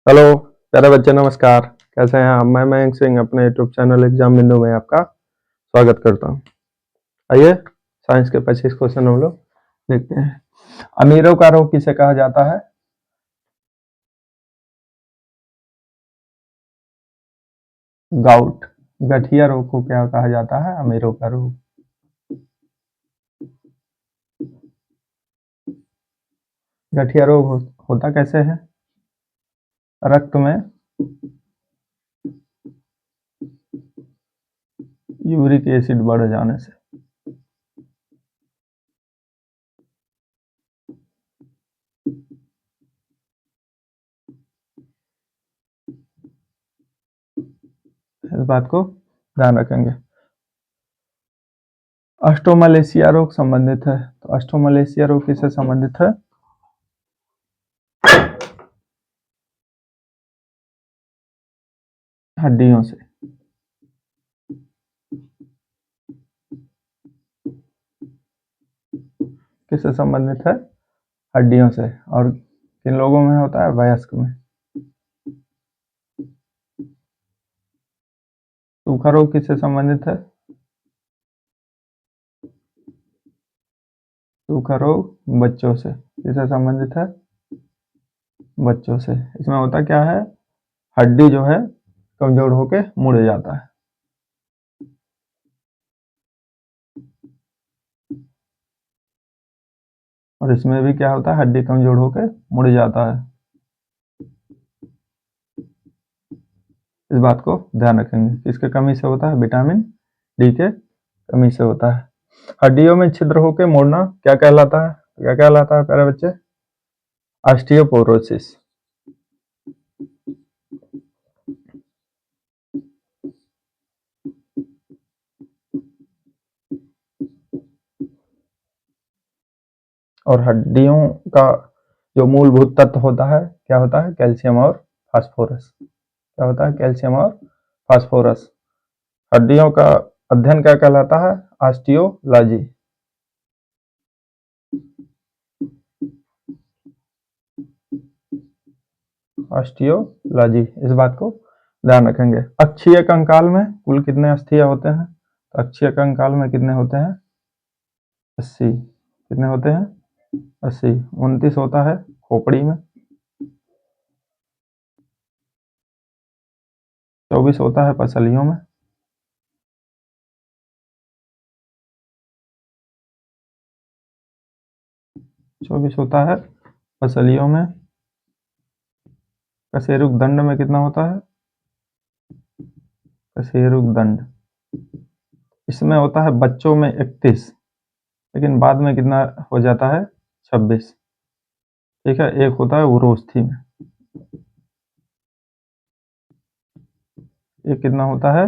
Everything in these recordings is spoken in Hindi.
हेलो प्यारे बच्चे, नमस्कार। कैसे हैं आप? मैं मयंक सिंह अपने यूट्यूब चैनल एग्जाम बिंदु में आपका स्वागत करता हूं। आइए साइंस के 25 क्वेश्चन हम लोग देखते हैं। अमीरों का रोग किसे कहा जाता है? गाउट। गठिया रोग को क्या कहा जाता है? अमीरों का रोग। गठिया रोग होता कैसे है? रक्त में यूरिक एसिड बढ़ जाने से। इस बात को ध्यान रखेंगे। अष्टोमलेशिया रोग संबंधित है, तो अष्टोमलेशिया रोग किससे संबंधित है? हड्डियों से। किससे संबंधित है? हड्डियों से। और किन लोगों में होता है? वयस्क में। सूखा रोग किससे संबंधित है? सूखा रोग बच्चों से। किससे संबंधित है? बच्चों से। इसमें होता क्या है? हड्डी जो है कमजोर होके मुड़ जाता है। और इसमें भी क्या होता है? हड्डी कमजोर होके मुड़ जाता है। इस बात को ध्यान रखेंगे। किसके कमी से होता है? विटामिन डी के कमी से होता है। हड्डियों में छिद्र होके मुड़ना क्या कहलाता है? क्या कहलाता है प्यारे बच्चे? ऑस्टियोपोरोसिस। और हड्डियों का जो मूलभूत तत्व होता है क्या होता है? कैल्शियम और फास्फोरस। क्या होता है? कैल्शियम और फास्फोरस। हड्डियों का अध्ययन क्या कहलाता है? ऑस्टियोलॉजी। ऑस्टियोलॉजी। इस बात को ध्यान रखेंगे। अक्षीय कंकाल में कुल कितने अस्थियां होते हैं? तो अक्षीय कंकाल में कितने होते हैं? 80। कितने होते हैं? 80। 29 होता है खोपड़ी में। 24 होता है पसलियों में। 24 होता है पसलियों में। कशेरुक दंड में कितना होता है? कशेरुक दंड इसमें होता है बच्चों में 31, लेकिन बाद में कितना हो जाता है? 26। ठीक है। एक होता है उरोस्थी में। ये कितना होता है?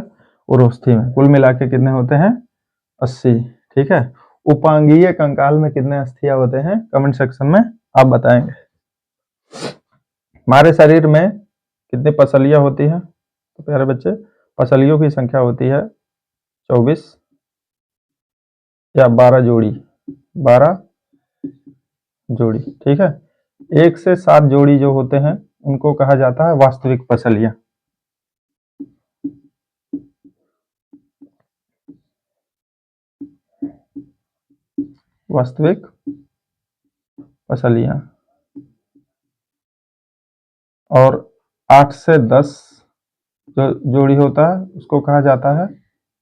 उरोस्थी में। कुल मिला के कितने होते हैं? 80। ठीक है। उपांगीय कंकाल में कितने अस्थियां होते हैं? कमेंट सेक्शन में आप बताएंगे। हमारे शरीर में कितनी पसलियां होती हैं? तो प्यारे बच्चे, पसलियों की संख्या होती है 24 या 12 जोड़ी। 12 जोड़ी। ठीक है। 1 से 7 जोड़ी जो होते हैं उनको कहा जाता है वास्तविक पसलियां। वास्तविक पसलियां। और 8 से 10 जो जोड़ी होता है उसको कहा जाता है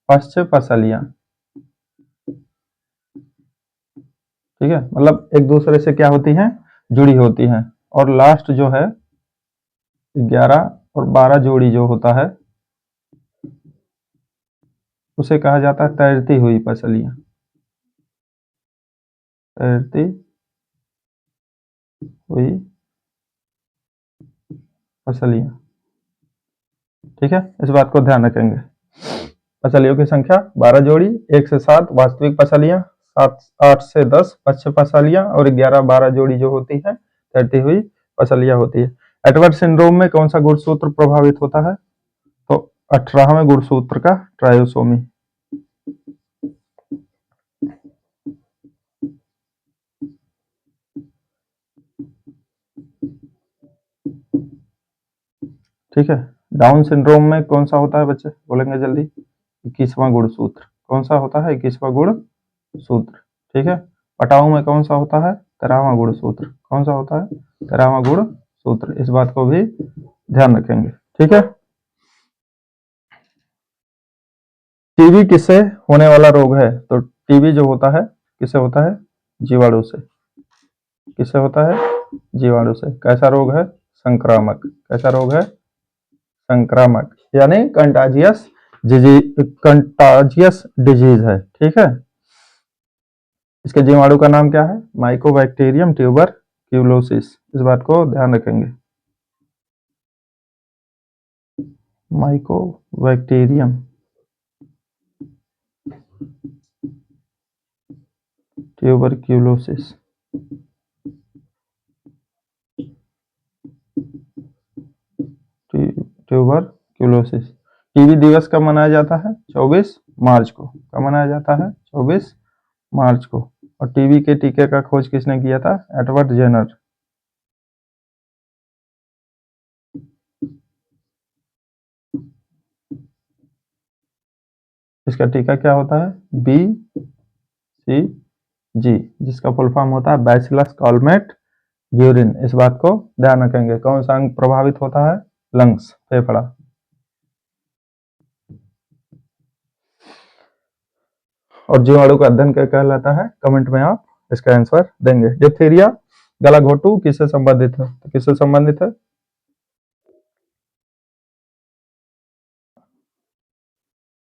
पश्च पसलियां। ठीक है। मतलब एक दूसरे से क्या होती हैं? जुड़ी होती हैं। और लास्ट जो है 11 और 12 जोड़ी जो होता है उसे कहा जाता है तैरती हुई पसलियां। तैरती हुई पसलियां। ठीक है। इस बात को ध्यान रखेंगे। पसलियों की संख्या 12 जोड़ी, 1 से 7 वास्तविक पसलियां, 7 8 से 10 पश्च पसलियां और 11 12 जोड़ी जो होती है तैरती हुई पसलियां होती है। एडवर्ड सिंड्रोम में कौन सा गुणसूत्र प्रभावित होता है? तो 18वें गुणसूत्र का ट्रायोसोमी। ठीक है। डाउन सिंड्रोम में कौन सा होता है बच्चे, बोलेंगे जल्दी। 21वां गुणसूत्र कौन सा होता है, 21वां गुणसूत्र। ठीक है। पटाऊ में कौन सा होता है, 13वां गुणसूत्र। कौन सा होता है, 13वां गुणसूत्र। इस बात को भी ध्यान रखेंगे। ठीक है। टीबी किससे होने वाला रोग है, तो टीबी जो होता है किससे होता है, जीवाणु से। किससे होता है, जीवाणु से। कैसा रोग है, संक्रामक। कैसा रोग है, संक्रामक, यानी कंटाजियस डिजीज है। ठीक है। इसके जीवाणु का नाम क्या है, माइकोबैक्टीरियम ट्यूबरक्यूलोसिस। इस बात को ध्यान रखेंगे। Mycobacterium tuberculosis. ट्यूबरक्यूलोसिस। टीबी दिवस कब मनाया जाता है, 24 मार्च को। कब मनाया जाता है, 24 मार्च को। और टीबी के टीके का खोज किसने किया था, एडवर्ड जेनर। इसका टीका क्या होता है, BCG, जिसका फुल फॉर्म होता है बैसिलस कॉलमेट ग्यूरिन। इस बात को ध्यान रखेंगे। कौन सा अंग प्रभावित होता है, लंग्स, फेफड़ा। और जीवाणु का अध्ययन क्या कहलाता है, कमेंट में आप इसका आंसर देंगे। डिप्थीरिया गला घोटू किससे संबंधित है, तो किससे संबंधित है,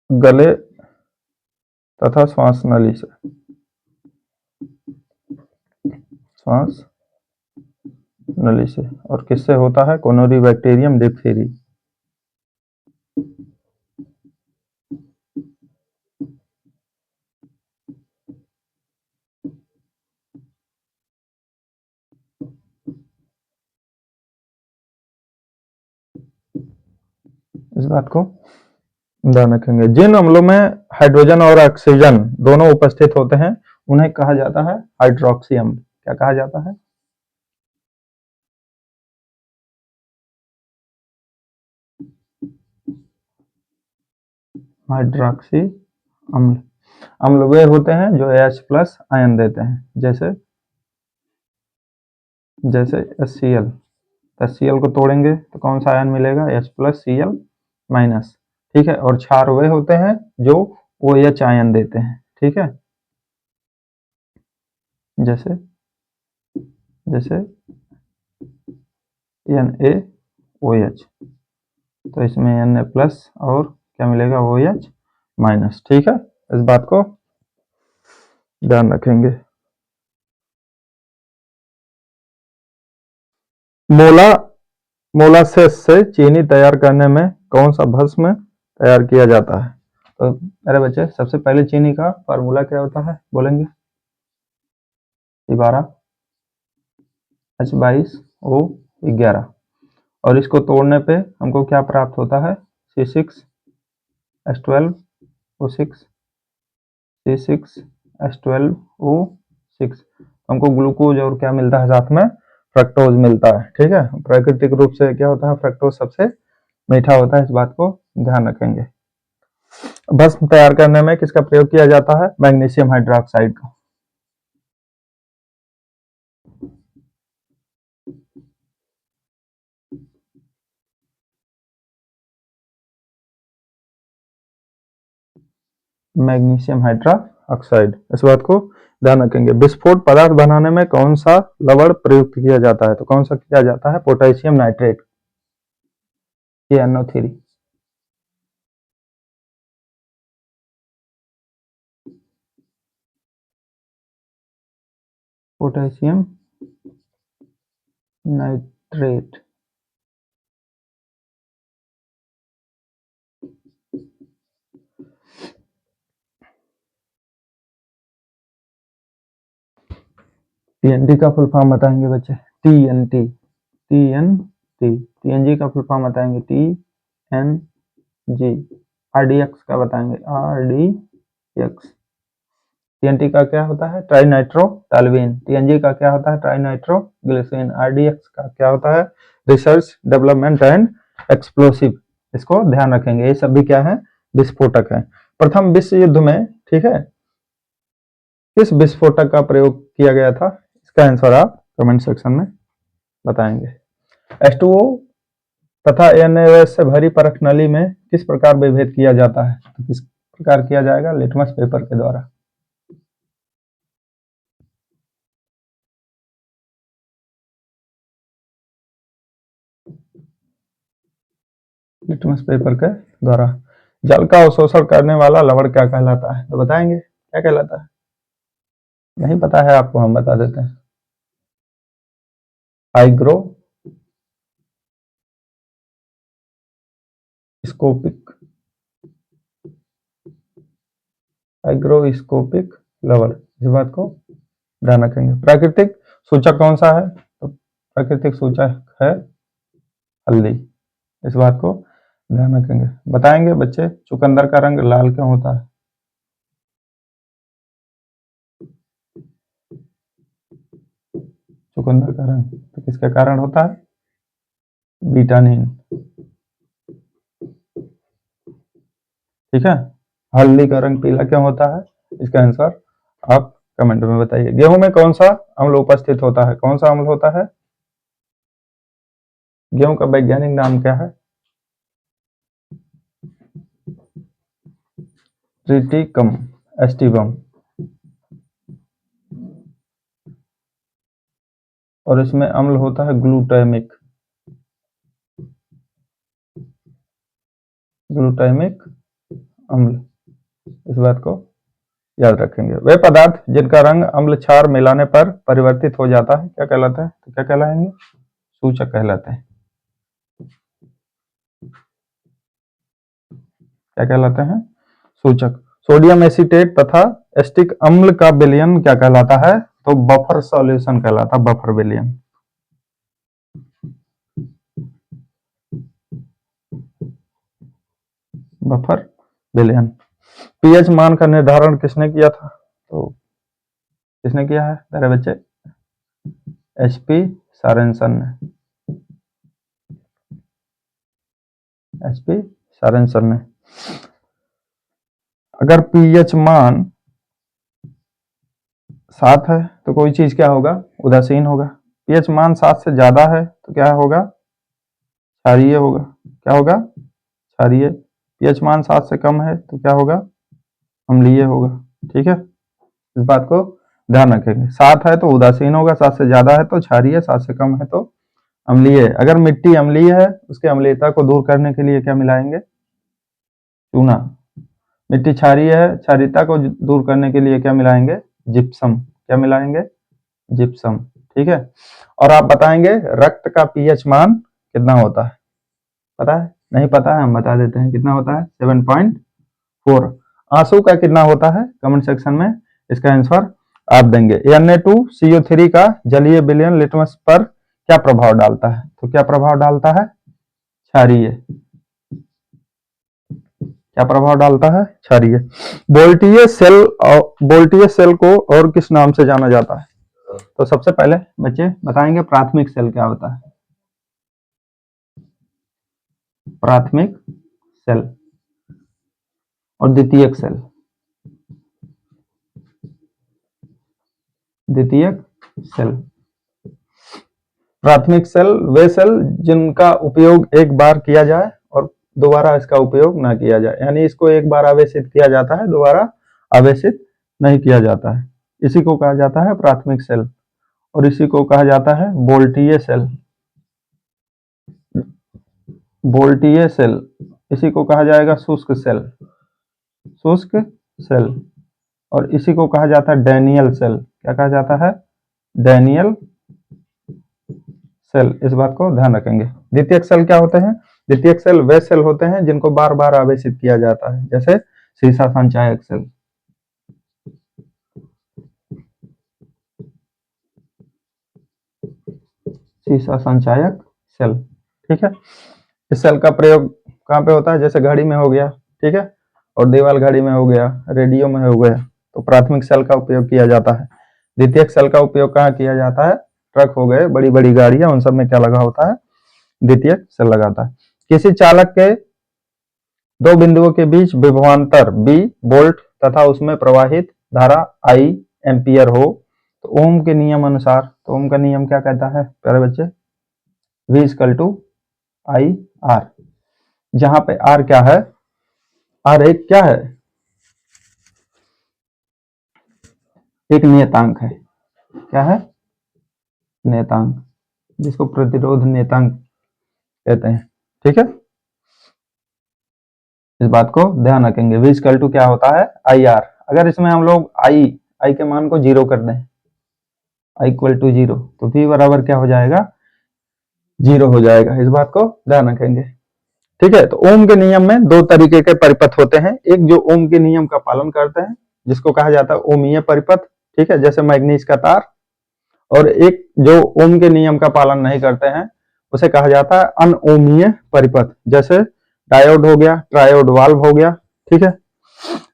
गले तथा श्वास नली से। श्वास नली से। और किससे होता है, कोनोरी बैक्टीरियम डिप्थीरी। इस बात को ध्यान रखेंगे। जिन अम्लों में हाइड्रोजन और ऑक्सीजन दोनों उपस्थित होते हैं उन्हें कहा जाता है हाइड्रोक्सी अम्ल। क्या कहा जाता है, हाइड्रोक्सी अम्ल। अम्ल वे होते हैं जो H+ आयन देते हैं, जैसे HCl। HCl को तोड़ेंगे तो कौन सा आयन मिलेगा, H+Cl-। ठीक है। और क्षार वे होते हैं जो OH आयन देते हैं। ठीक है। जैसे NaOH, तो इसमें Na+ और क्या मिलेगा, OH-। ठीक है। इस बात को ध्यान रखेंगे। मोलासेस से चीनी तैयार करने में कौन सा भस्म तैयार किया जाता है, तो मेरे बच्चे सबसे पहले चीनी का फार्मूला क्या होता है, बोलेंगे। 12H22O11। और इसको तोड़ने पे हमको क्या प्राप्त होता है, C6H12O6। C6H12O6। हमको ग्लूकोज और क्या मिलता है साथ में, फ्रक्टोज मिलता है। ठीक है। प्राकृतिक रूप से क्या होता है, फ्रक्टोज सबसे मीठा होता है। इस बात को ध्यान रखेंगे। भस्म तैयार करने में किसका प्रयोग किया जाता है, मैग्नीशियम हाइड्रोक्साइड का। Magnesium hydroxide. इस बात को ध्यान रखेंगे। विस्फोट पदार्थ बनाने में कौन सा लवण प्रयुक्त किया जाता है, तो कौन सा किया जाता है, potassium nitrate, NO3। Potassium nitrate. TNT का फुल फॉर्म बताएंगे बच्चे, TNT। TNG का फुल फॉर्म बताएंगे, TNG। RDX का बताएंगे, RDX। TNT का क्या होता है, ट्राई नाइट्रो टॉल्यूएन। TNG का क्या होता है, ट्राई नाइट्रो ग्लिसरीन। RDX का क्या होता है, रिसर्च डेवलपमेंट एंड एक्सप्लोसिव, इसको ध्यान रखेंगे, ये सब भी क्या है, विस्फोटक है। प्रथम विश्व युद्ध में, ठीक है, किस विस्फोटक का प्रयोग किया गया था? इसका आंसर आप कमेंट सेक्शन में बताएंगे। H2O तथा NaOH से भरी परख नली में किस प्रकार विभेद किया जाता है? तो किस प्रकार किया जाएगा? लिटमस पेपर के द्वारा। लिटमस पेपर के द्वारा। जल का अवशोषण करने वाला लवण क्या कहलाता है? तो बताएंगे क्या कहलाता है? नहीं पता है आपको, हम बता देते हैं। हाइग्रोस्कोपिक लवण, इस बात को ध्यान रखेंगे। प्राकृतिक सूचक कौन सा है? तो प्राकृतिक सूचक है हल्दी, इस बात को ध्यान रखेंगे। बताएंगे बच्चे, चुकंदर का रंग लाल क्यों होता है? चुकंदर का रंग तो किसके कारण होता है? विटामिन, ठीक है। हल्दी का रंग पीला क्यों होता है? इसका आंसर आप कमेंट में बताइए। गेहूं में कौन सा अम्ल उपस्थित होता है? कौन सा अम्ल होता है? गेहूं का वैज्ञानिक नाम क्या है? Triticum aestivum. और इसमें अम्ल होता है ग्लूटामिक, ग्लूटामिक अम्ल, इस बात को याद रखेंगे। वे पदार्थ जिनका रंग अम्ल क्षार मिलाने पर परिवर्तित हो जाता है क्या कहलाता है? तो क्या कहलाएंगे? सूचक कहलाते हैं। क्या कहलाते हैं? सूचक। सोडियम एसीटेट तथा एस्टिक अम्ल का विलयन क्या कहलाता है? तो बफर सॉल्यूशन कहलाता है, बफर विलयन। बफर विलयन। पीएच मान का निर्धारण किसने किया था? तो किसने किया है मेरे बच्चे? एचपी सारेंसन ने, एचपी सारेंसन ने। अगर पीएच मान 7 है तो कोई चीज क्या होगा? उदासीन होगा। पीएच मान 7 से ज्यादा है तो क्या होगा? क्षारीय होगा। क्या होगा? क्षारीय। पीएच मान 7 से कम है तो क्या होगा? अम्लीय होगा। ठीक है, इस बात को ध्यान रखेंगे। 7 है तो उदासीन होगा, 7 से ज्यादा है तो क्षारीय, 7 से कम है तो अम्लीय। अगर मिट्टी अम्लीय है, उसके अम्लीयता को दूर करने के लिए क्या मिलाएंगे? चूना। मिट्टी क्षारीय है, क्षारीयता को दूर करने के लिए क्या मिलाएंगे? जिप्सम। क्या मिलाएंगे? जिप्सम। ठीक है, और आप बताएंगे रक्त का पीएच मान कितना होता है? पता है? नहीं पता है, हम बता देते हैं कितना होता है। 7.4। आंसू का कितना होता है? कमेंट सेक्शन में इसका आंसर आप देंगे। Na2CO3 का जलीय विलयन लिटमस पर क्या प्रभाव डालता है? तो क्या प्रभाव डालता है? क्षारीय। क्या प्रभाव डालता है? क्षारीय। बोल्टियस सेल को और किस नाम से जाना जाता है? तो सबसे पहले बच्चे बताएंगे प्राथमिक सेल क्या होता है? प्राथमिक सेल और द्वितीयक सेल। द्वितीयक सेल। प्राथमिक सेल वे सेल जिनका उपयोग एक बार किया जाए और दोबारा इसका उपयोग ना किया जाए, यानी इसको एक बार आवेशित किया जाता है, दोबारा आवेशित नहीं किया जाता है, इसी को कहा जाता है प्राथमिक सेल। और इसी को कहा जाता है बोल्टीय सेल। बोल्टीय सेल। इसी को कहा जाएगा शुष्क सेल। शुष्क सेल। और इसी को कहा जाता है डैनियल सेल। क्या कहा जाता है? डैनियल सेल, इस बात को ध्यान रखेंगे। द्वितीयक सेल क्या होते हैं? द्वितीयक सेल वे सेल होते हैं जिनको बार बार आवेशित किया जाता है, जैसे सीसा संचायक सेल। सीसा संचायक सेल। ठीक है, इस सेल का प्रयोग कहाँ पे होता है? जैसे घड़ी में हो गया, ठीक है, और दीवार घड़ी में हो गया, रेडियो में हो गया, तो प्राथमिक सेल का उपयोग किया जाता है। द्वितीयक सेल का उपयोग कहाँ किया जाता है? ट्रक हो गए, बड़ी बड़ी गाड़ियां, उन सब में क्या लगा होता है? द्वितीयक सेल लगाता है। किसी चालक के दो बिंदुओं के बीच विभवांतर B वोल्ट तथा उसमें प्रवाहित धारा I एम्पियर हो तो ओम के नियम अनुसार, तो ओम का नियम क्या कहता है प्यारे बच्चे, V equal to I R, जहां पे R क्या है, R एक क्या है, एक नियतांक है। क्या है, नियतांक, जिसको प्रतिरोध नियतांक कहते हैं। ठीक है, इस बात को ध्यान रखेंगे। V इक्वल टू क्या होता है, IR। अगर इसमें हम लोग I के मान को 0 कर दें, I इक्वल टू 0, तो V बराबर क्या हो जाएगा, 0 हो जाएगा। इस बात को ध्यान रखेंगे। ठीक है, तो ओम के नियम में दो तरीके के परिपथ होते हैं, एक जो ओम के नियम का पालन करते हैं जिसको कहा जाता है ओमीय परिपथ, ठीक है, जैसे मैग्नीज का तार, और एक जो ओम के नियम का पालन नहीं करते हैं उसे कहा जाता है अनओमीय परिपथ, जैसे डायोड हो गया, ट्रायोड वाल्व हो गया। ठीक है,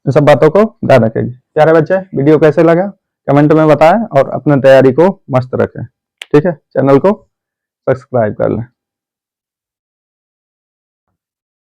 इन सब बातों को ध्यान रखेंगे। प्यारे बच्चे, वीडियो कैसे लगा कमेंट में बताएं और अपने तैयारी को मस्त रखें। ठीक है, चैनल को सब्सक्राइब कर लें।